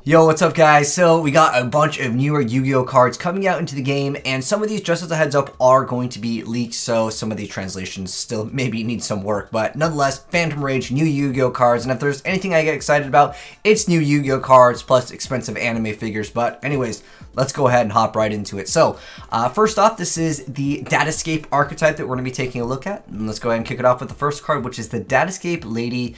Yo, what's up guys? So we got a bunch of newer Yu-Gi-Oh cards coming out into the game, and some of these, just as a heads up, are going to be leaked, so some of these translations still maybe need some work, but nonetheless, Phantom Rage, new Yu-Gi-Oh cards, and if there's anything I get excited about, it's new Yu-Gi-Oh cards plus expensive anime figures. But anyways, let's go ahead and hop right into it. So first off, this is the Datascape archetype that we're going to be taking a look at, and let's go ahead and kick it off with the first card, which is the Datascape Lady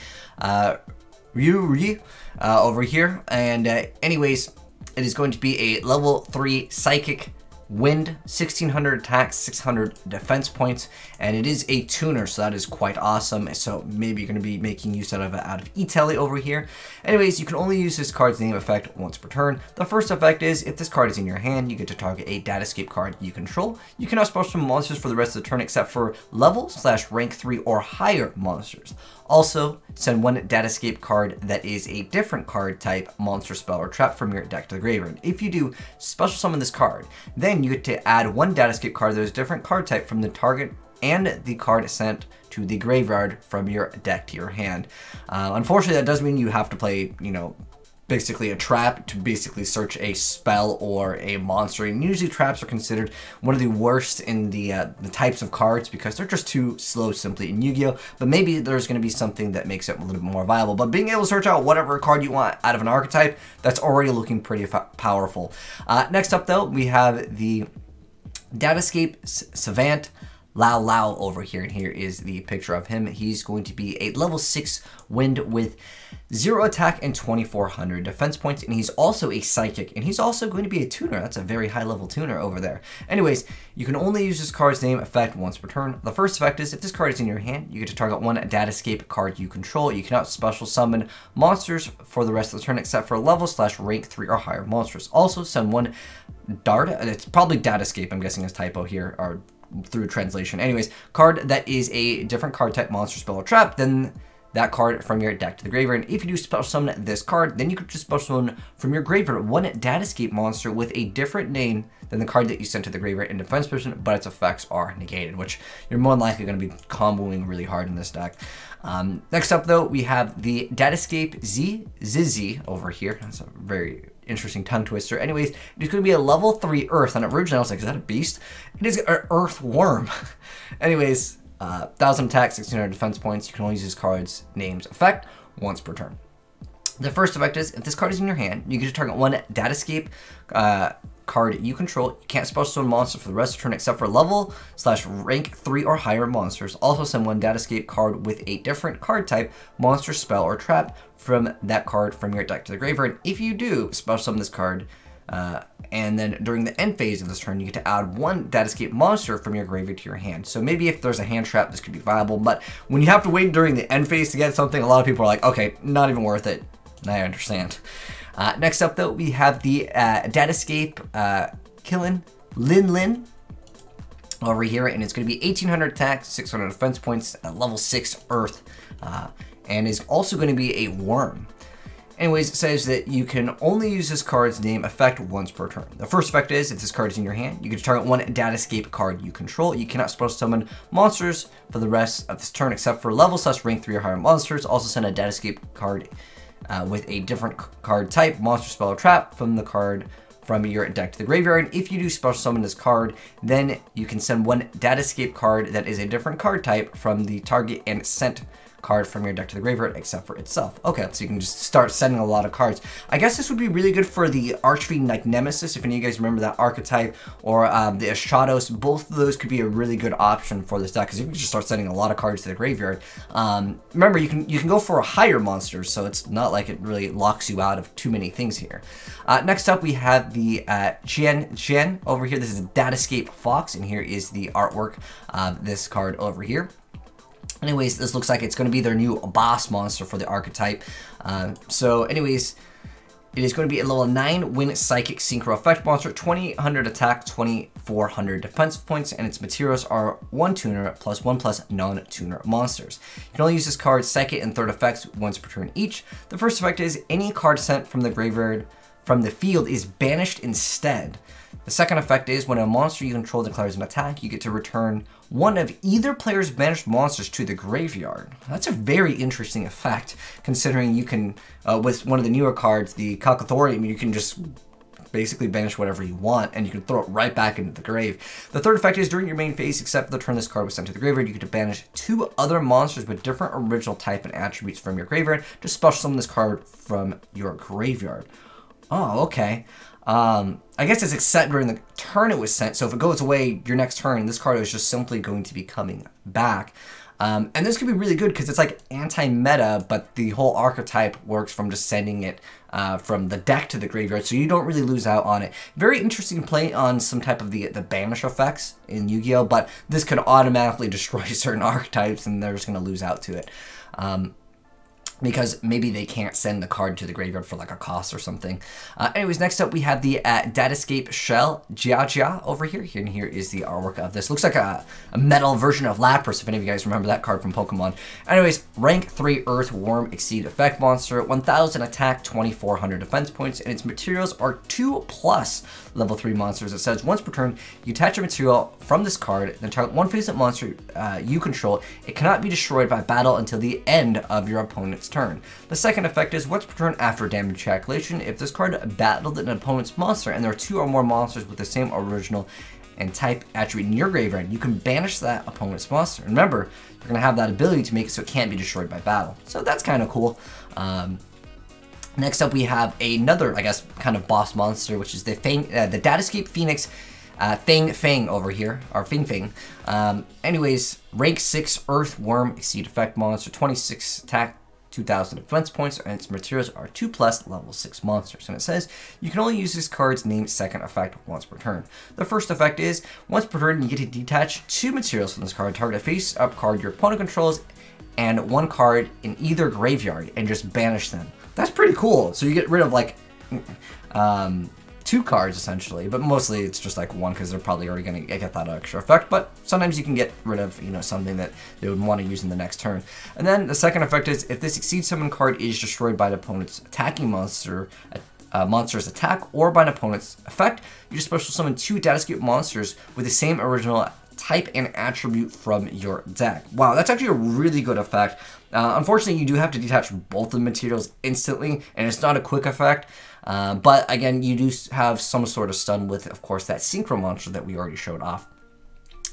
Yuri over here. And anyways, it is going to be a level 3 psychic wind, 1600 attack, 600 defense points, and it is a tuner, so that is quite awesome. So maybe you're going to be making use out of E-Tele over here. Anyways, you can only use this card's name effect once per turn. The first effect is, if this card is in your hand, you get to target a Datascape card you control. You cannot special summon monsters for the rest of the turn except for level/rank 3 or higher monsters. Also, send one Datascape card that is a different card type, monster, spell, or trap from your deck to the graveyard. If you do special summon this card, then you get to add one Datascape card that is a different card type from the target and the card sent to the graveyard from your deck to your hand. Unfortunately, that does mean you have to play, basically a trap to basically search a spell or a monster, and usually traps are considered one of the worst in the types of cards because they're just too slow simply in Yu-Gi-Oh, but maybe there's going to be something that makes it a little bit more viable. But being able to search out whatever card you want out of an archetype, that's already looking pretty powerful. Next up though, we have the Datascape Savant Lao Lao over here, and here is the picture of him. He's going to be a level 6 wind with 0 attack and 2400 defense points, and he's also a psychic, and he's also going to be a tuner. That's a very high level tuner over there. Anyways, you can only use this card's name effect once per turn. The first effect is, if this card is in your hand, you get to target one Datascape card you control. You cannot special summon monsters for the rest of the turn except for level/rank 3 or higher monsters. Also, send one it's probably Datascape, I'm guessing is typo here, or through translation. Anyways, card that is a different card type, monster, spell, or trap, then that card from your deck to the graveyard. And if you do special summon this card, then you could just special summon from your graveyard one Datascape monster with a different name than the card that you sent to the graveyard in defense position, but its effects are negated, which you're more than likely going to be comboing really hard in this deck. Next up though, we have the Datascape Zizi over here. That's a very interesting tongue twister. Anyways, it's going to be a level 3 earth, and originally I was like, is that a beast? It is an earth worm. Anyways, 1000 attack, 1600 defense points. You can only use this card's name's effect once per turn. The first effect is, if this card is in your hand, you get to target one Datascape card you control. You can't special summon monster for the rest of the turn except for level/rank 3 or higher monsters. Also send one Datascape card with a different card type, monster, spell, or trap from that card from your deck to the graveyard. If you do special summon this card, and then during the end phase of this turn, you get to add one Datascape monster from your graveyard to your hand. So maybe if there's a hand trap, this could be viable, but when you have to wait during the end phase to get something, a lot of people are like, okay, not even worth it. I understand. Next up though, we have the Datascape Killin Lin over here, and it's going to be 1800 attack, 600 defense points, level 6 earth, and is also going to be a worm. Anyways, it says that you can only use this card's name effect once per turn. The first effect is, if this card is in your hand, you get to target one Datascape card you control. You cannot special summon monsters for the rest of this turn except for level/rank 3 or higher monsters. Also send a Datascape card with a different card type, monster, spell, or trap from the card from your deck to the graveyard. If you do special summon this card, then you can send one Datascape card that is a different card type from the target and sent card from your deck to the graveyard except for itself. Okay, so you can just start sending a lot of cards. I guess this would be really good for the Archetype like Nemesis, if any of you guys remember that archetype, or the Ashados. Both of those could be a really good option for this deck because you can just start sending a lot of cards to the graveyard. Remember, you can go for a higher monster, so it's not like it really locks you out of too many things here. Next up, we have the Chen over here. This is a Datascape Fox, and here is the artwork of this card over here. Anyways, this looks like it's going to be their new boss monster for the archetype. So anyways, it is going to be a level 9 wind psychic synchro effect monster, 2000 attack, 2400 defense points, and its materials are 1 tuner plus 1+ non-tuner monsters. You can only use this card's second and third effects once per turn each. The first effect is, any card sent from the graveyard from the field is banished instead. The second effect is when a monster you control declares an attack, you get to return one of either player's banished monsters to the graveyard. That's a very interesting effect, considering you can, with one of the newer cards, the Cockathorium, you can just basically banish whatever you want, and you can throw it right back into the grave. The third effect is during your main phase, except for the turn this card was sent to the graveyard, you get to banish 2 other monsters with different original type and attributes from your graveyard to special summon this card from your graveyard. Oh, okay. I guess it's except during the turn it was sent, so if it goes away your next turn, this card is just simply going to be coming back. And this could be really good because it's like anti-meta, but the whole archetype works from just sending it from the deck to the graveyard, so you don't really lose out on it. Very interesting play on some type of the banish effects in Yu-Gi-Oh, but this could automatically destroy certain archetypes and they're just going to lose out to it. Because maybe they can't send the card to the graveyard for like a cost or something. Anyways, next up we have the Datascape Jianglong over here. Here is the artwork of this. Looks like a metal version of Lapras, if any of you guys remember that card from Pokemon. Anyways, rank 3 Earthworm Exceed effect monster, 1000 attack, 2400 defense points, and its materials are 2+ level 3 monsters. It says once per turn, you attach a material from this card, then target one face-up monster you control. It cannot be destroyed by battle until the end of your opponent's turn. The second effect is once per turn after damage calculation, if this card battled an opponent's monster and there are 2 or more monsters with the same original and type attribute in your graveyard, you can banish that opponent's monster. Remember, you're going to have that ability to make it so it can't be destroyed by battle. So that's kind of cool. Next up we have another, I guess, kind of boss monster, which is the Datascape Phoenix Fang over here, or Fing. Anyways, rank 6 Earthworm Exceed effect monster, 26 attack, 2000 defense points, and its materials are 2+ level 6 monsters. And it says you can only use this card's named second effect once per turn. The first effect is once per turn you get to detach 2 materials from this card, target a face-up card your opponent controls, and 1 card in either graveyard, and just banish them. That's pretty cool. So you get rid of like 2 cards essentially, but mostly it's just like 1 because they're probably already going to get that extra effect. But sometimes you can get rid of, you know, something that they would want to use in the next turn. And then the second effect is if this Exceed Summon card is destroyed by the opponent's attacking monster's attack or by an opponent's effect, you just special summon 2 Datascape monsters with the same original type and attribute from your deck. Wow, that's actually a really good effect. Unfortunately, you do have to detach both the materials instantly, and it's not a quick effect. But again, you do have some sort of stun with, of course, that Synchro monster that we already showed off.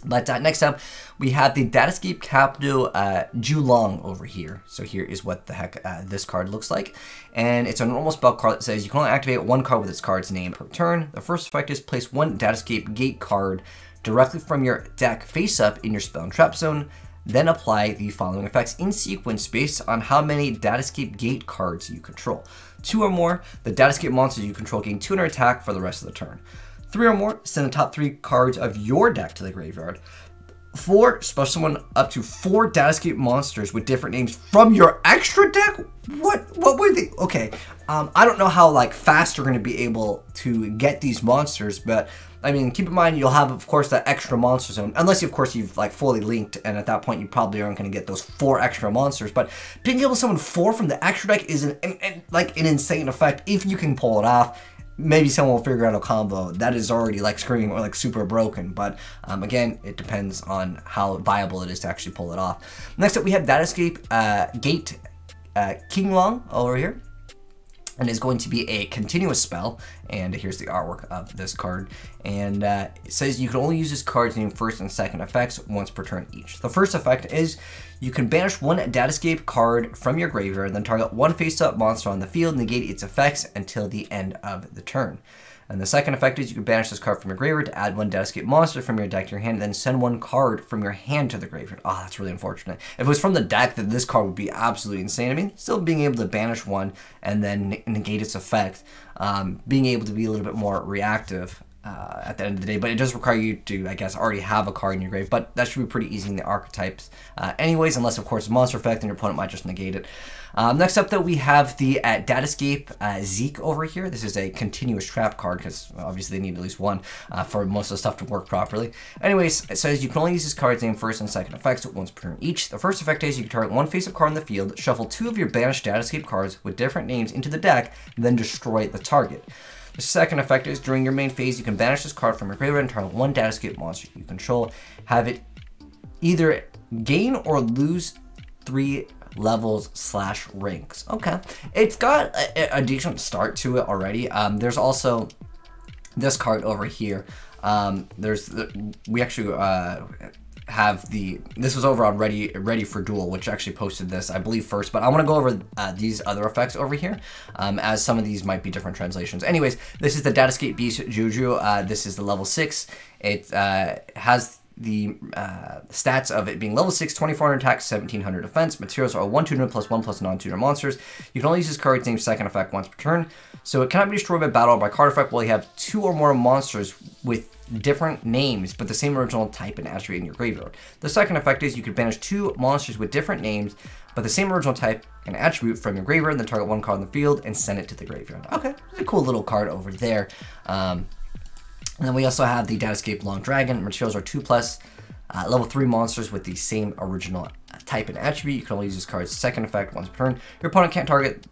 But next up, we have the Datascape Jianglong over here. So here is what the heck this card looks like. And it's a normal spell card that says you can only activate 1 card with its card's name per turn. The first effect is place 1 Datascape Gate card directly from your deck face up in your spell and trap zone. Then apply the following effects in sequence based on how many Datascape Gate cards you control. 2 or more, the Datascape monsters you control gain 200 attack for the rest of the turn. 3 or more, send the top 3 cards of your deck to the graveyard. 4, special summon up to 4 Datascape monsters with different names from your extra deck? What were they? Okay, I don't know how like fast you're going to be able to get these monsters, but I mean, keep in mind you'll have, of course, that extra monster zone, unless of course you've like fully linked, and at that point you probably aren't going to get those 4 extra monsters. But being able to summon 4 from the extra deck is an insane effect if you can pull it off. Maybe someone will figure out a combo that is already like screaming or like super broken, but again, it depends on how viable it is to actually pull it off. Next up, we have Datascape Gate Jianglong over here, and is going to be a continuous spell. And here's the artwork of this card. And it says you can only use this card's name first and second effects once per turn each. The first effect is you can banish 1 Datascape card from your graveyard, then target 1 face-up monster on the field, negate its effects until the end of the turn. And the second effect is you can banish this card from your graveyard to add 1 Datascape monster from your deck to your hand, then send 1 card from your hand to the graveyard. Oh, that's really unfortunate. If it was from the deck, then this card would be absolutely insane. I mean, still being able to banish 1 and then negate its effect, being able to be a little bit more reactive at the end of the day, but it does require you to, I guess, already have a card in your grave, but that should be pretty easy in the archetypes anyways, unless, of course, it's a monster effect and your opponent might just negate it. Next up, though, we have the Datascape Zeke over here. This is a continuous trap card, because obviously they need at least 1 for most of the stuff to work properly. Anyways, it says you can only use this card's name first and second effects once per turn each. The first effect is you can target 1 face-up card in the field, shuffle 2 of your banished Datascape cards with different names into the deck, and then destroy the target. The second effect is during your main phase, you can banish this card from your graveyard and target one Datascape monster you control. Have it either gain or lose 3 levels / ranks. Okay, it's got a decent start to it already. There's also this card over here. We actually have this was over on Ready for Duel, which actually posted this, I believe, first, but I want to go over these other effects over here, as some of these might be different translations. Anyways, this is the Datascape Beast YuGiOh. This is the level 6. It has the stats of it being level 6, 2400 attack, 1700 defense. Materials are 1 tuner plus 1 plus non-tuner monsters. You can only use this card's name's second effect once per turn, so it cannot be destroyed by battle or by card effect while you have 2 or more monsters with different names but the same original type and attribute in your graveyard. The second effect is you could banish 2 monsters with different names but the same original type and attribute from your graveyard, and then target 1 card in the field and send it to the graveyard. Okay, it's a cool little card over there. And then we also have the Datascape Jianglong. Materials are 2+, level 3 monsters with the same original type and attribute. You can only use this card's second effect once per turn. Your opponent can't target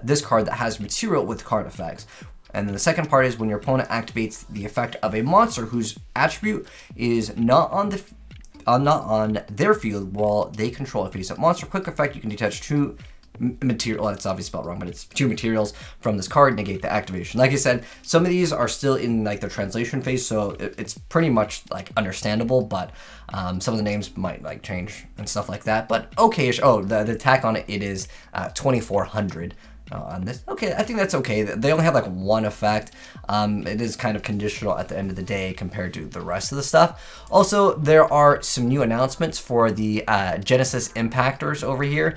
this card that has material with card effects. And then the second part is when your opponent activates the effect of a monster whose attribute is not on their field while they control a face-up monster. Quick effect, you can detach 2 material, that's obviously spelled wrong, but it's 2 materials from this card, negate the activation. Like I said, some of these are still in like the translation phase, so it's pretty much like understandable, but some of the names might like change and stuff like that, but okay-ish. Oh, the attack on it is 2400 on this. Okay, I think that's okay. They only have like 1 effect. It is kind of conditional at the end of the day compared to the rest of the stuff. Also, there are some new announcements for the Genesis Impactors over here.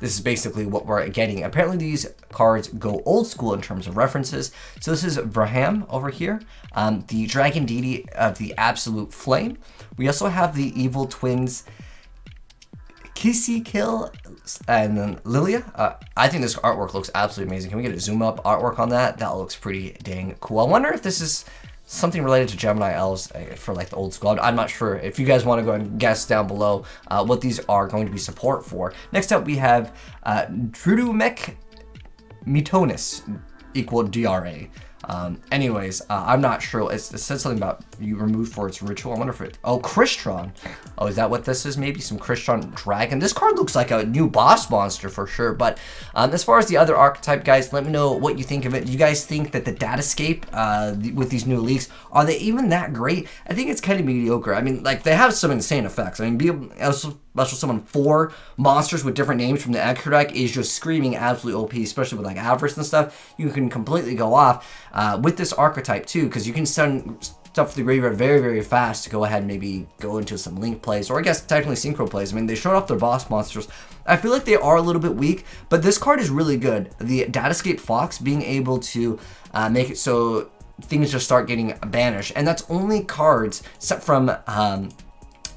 This is basically what we're getting. Apparently these cards go old school in terms of references. So this is Vraham over here, the Dragon Deity of the Absolute Flame. We also have the Evil Twins Kissy Kill and then Lilia. I think this artwork looks absolutely amazing. Can we get a zoom up artwork on that? That looks pretty dang cool. I wonder if this is something related to Gemini Elves for like the old school. I'm not sure. If you guys want to go and guess down below what these are going to be support for. Next up we have Drudumek Mitonis equal DRA. Anyways, I'm not sure. It said something about you removed for its ritual. I wonder if it... Oh, Crystron. Oh, is that what this is? Maybe some Crystron Dragon. This card looks like a new boss monster for sure. But as far as the other archetype, guys, let me know what you think of it. You guys think that the Datascape with these new leaks, are they even that great? I think it's kind of mediocre. I mean, like, they have some insane effects. I mean, be able to special summon 4 monsters with different names from the extra deck is just screaming absolutely OP, especially with like Avarice and stuff. You can completely go off with this archetype too, because you can send stuff to the graveyard very, very fast to go ahead and maybe go into some link plays, or I guess technically synchro plays. I mean, they showed off their boss monsters. I feel like they are a little bit weak, but this card is really good. The Datascape Fox being able to make it so things just start getting banished, and that's only cards set from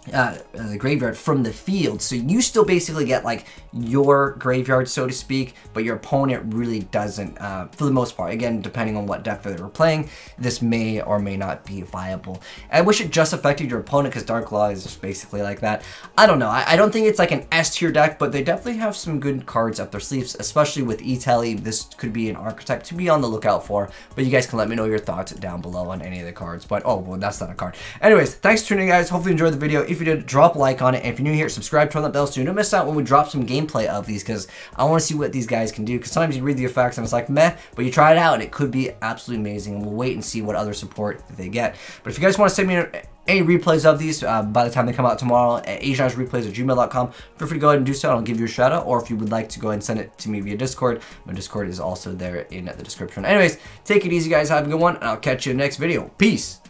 the graveyard from the field, so you still basically get like your graveyard, so to speak, but your opponent really doesn't, for the most part. Again, depending on what deck they were playing, this may or may not be viable. I wish it just affected your opponent, because Dark Law is just basically like that. I don't know. I don't think it's like an S tier deck, but they definitely have some good cards up their sleeves, especially with E-Tele. This could be an archetype to be on the lookout for, but you guys can let me know your thoughts down below on any of the cards. But oh, well, that's not a card. Anyways, thanks for tuning in, guys. Hopefully you enjoyed the video. If you did, drop a like on it, and if you're new here, subscribe, turn that bell so you don't miss out when we drop some gameplay of these, because I want to see what these guys can do, because sometimes you read the effects and it's like meh, but you try it out and it could be absolutely amazing, and we'll wait and see what other support they get. But if you guys want to send me any replays of these by the time they come out tomorrow at azneyesreplays@gmail.com, feel free to go ahead and do so, and I'll give you a shout out. Or if you would like to go ahead and send it to me via Discord, my Discord is also there in the description. Anyways, take it easy, guys, have a good one, and I'll catch you in the next video. Peace.